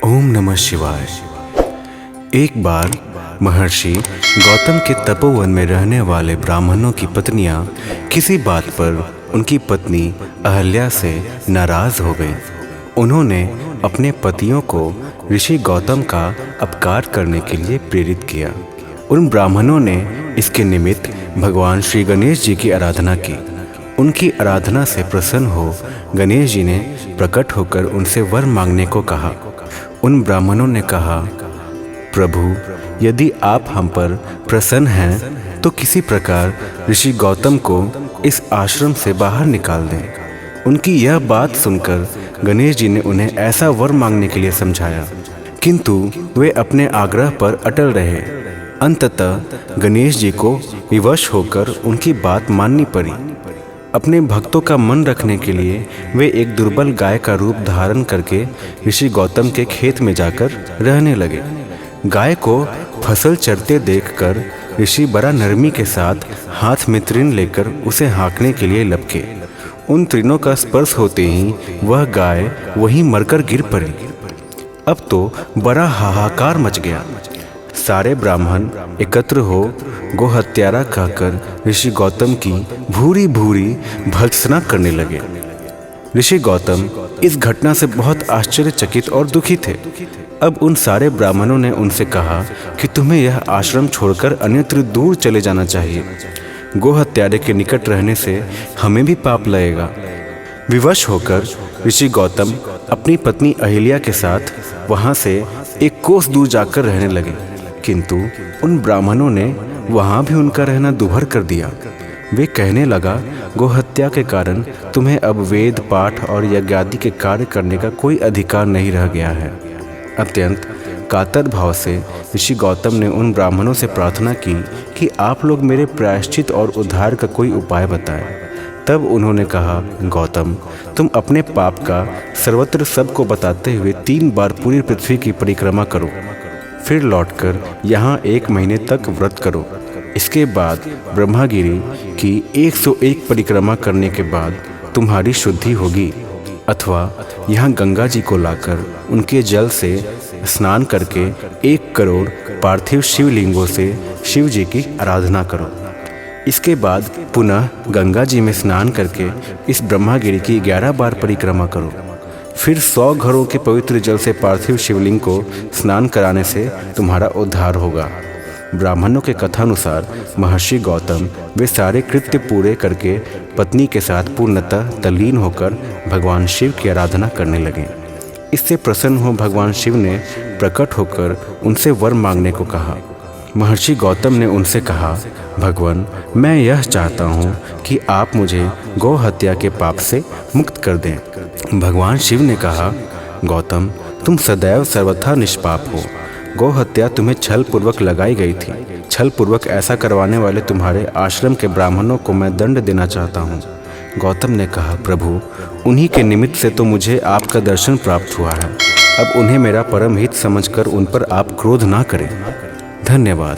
ओम नमः शिवाय। एक बार महर्षि गौतम के तपोवन में रहने वाले ब्राह्मणों की पत्नियां किसी बात पर उनकी पत्नी अहल्या से नाराज हो गईं। उन्होंने अपने पतियों को ऋषि गौतम का अपकार करने के लिए प्रेरित किया। उन ब्राह्मणों ने इसके निमित्त भगवान श्री गणेश जी की आराधना की। उनकी आराधना से प्रसन्न हो गणेश जी ने प्रकट होकर उनसे वर मांगने को कहा। उन ब्राह्मणों ने कहा, प्रभु, यदि आप हम पर प्रसन्न हैं तो किसी प्रकार ऋषि गौतम को इस आश्रम से बाहर निकाल दें। उनकी यह बात सुनकर गणेश जी ने उन्हें ऐसा वर मांगने के लिए समझाया, किंतु वे अपने आग्रह पर अटल रहे। अंततः गणेश जी को विवश होकर उनकी बात माननी पड़ी। अपने भक्तों का मन रखने के लिए वे एक दुर्बल गाय का रूप धारण करके ऋषि गौतम के खेत में जाकर रहने लगे। गाय को फसल चरते देखकर ऋषि बड़ा नरमी के साथ हाथ में तृण लेकर उसे हाँकने के लिए लपके। उन तृणों का स्पर्श होते ही वह गाय वहीं मरकर गिर पड़ी। अब तो बड़ा हाहाकार मच गया। सारे ब्राह्मण एकत्र हो गोहत्यारा कहकर ऋषि गौतम की भूरी भूरी भर्त्सना करने लगे। ऋषि गौतम इस घटना से बहुत आश्चर्यचकित और दुखी थे। अब उन सारे ब्राह्मणों ने उनसे कहा कि तुम्हें यह आश्रम छोड़कर अन्यत्र दूर चले जाना चाहिए। गोहत्यारे के निकट रहने से हमें भी पाप लगेगा। विवश होकर ऋषि गौतम अपनी पत्नी अहिल्या के साथ वहां से एक कोस दूर जाकर रहने लगे, किंतु उन ब्राह्मणों ने वहां भी उनका रहना दुभर कर दिया। वे कहने लगा, गोहत्या के कारण तुम्हें अब वेद पाठ और यज्ञादि के कार्य करने का कोई अधिकार नहीं रह गया है। अत्यंत कातर भाव से ऋषि गौतम ने उन ब्राह्मणों से प्रार्थना की कि आप लोग मेरे प्रायश्चित और उद्धार का कोई उपाय बताएं। तब उन्होंने कहा, गौतम, तुम अपने पाप का सर्वत्र सबको बताते हुए 3 बार पूरी पृथ्वी की परिक्रमा करो, फिर लौटकर यहाँ 1 महीने तक व्रत करो। इसके बाद ब्रह्मागिरी की 101 परिक्रमा करने के बाद तुम्हारी शुद्धि होगी। अथवा यहाँ गंगा जी को लाकर उनके जल से स्नान करके 1 करोड़ पार्थिव शिवलिंगों से शिव जी की आराधना करो। इसके बाद पुनः गंगा जी में स्नान करके इस ब्रह्मागिरी की 11 बार परिक्रमा करो। फिर 100 घरों के पवित्र जल से पार्थिव शिवलिंग को स्नान कराने से तुम्हारा उद्धार होगा। ब्राह्मणों के कथानुसार महर्षि गौतम वे सारे कृत्य पूरे करके पत्नी के साथ पूर्णतः तल्लीन होकर भगवान शिव की आराधना करने लगे। इससे प्रसन्न हो भगवान शिव ने प्रकट होकर उनसे वर मांगने को कहा। महर्षि गौतम ने उनसे कहा, भगवान, मैं यह चाहता हूँ कि आप मुझे गौ हत्या के पाप से मुक्त कर दें। भगवान शिव ने कहा, गौतम, तुम सदैव सर्वथा निष्पाप हो। गौ हत्या तुम्हें छल पूर्वक लगाई गई थी। छल पूर्वक ऐसा करवाने वाले तुम्हारे आश्रम के ब्राह्मणों को मैं दंड देना चाहता हूँ। गौतम ने कहा, प्रभु, उन्हीं के निमित्त से तो मुझे आपका दर्शन प्राप्त हुआ है। अब उन्हें मेरा परम हित समझकर उन पर आप क्रोध ना करें। धन्यवाद।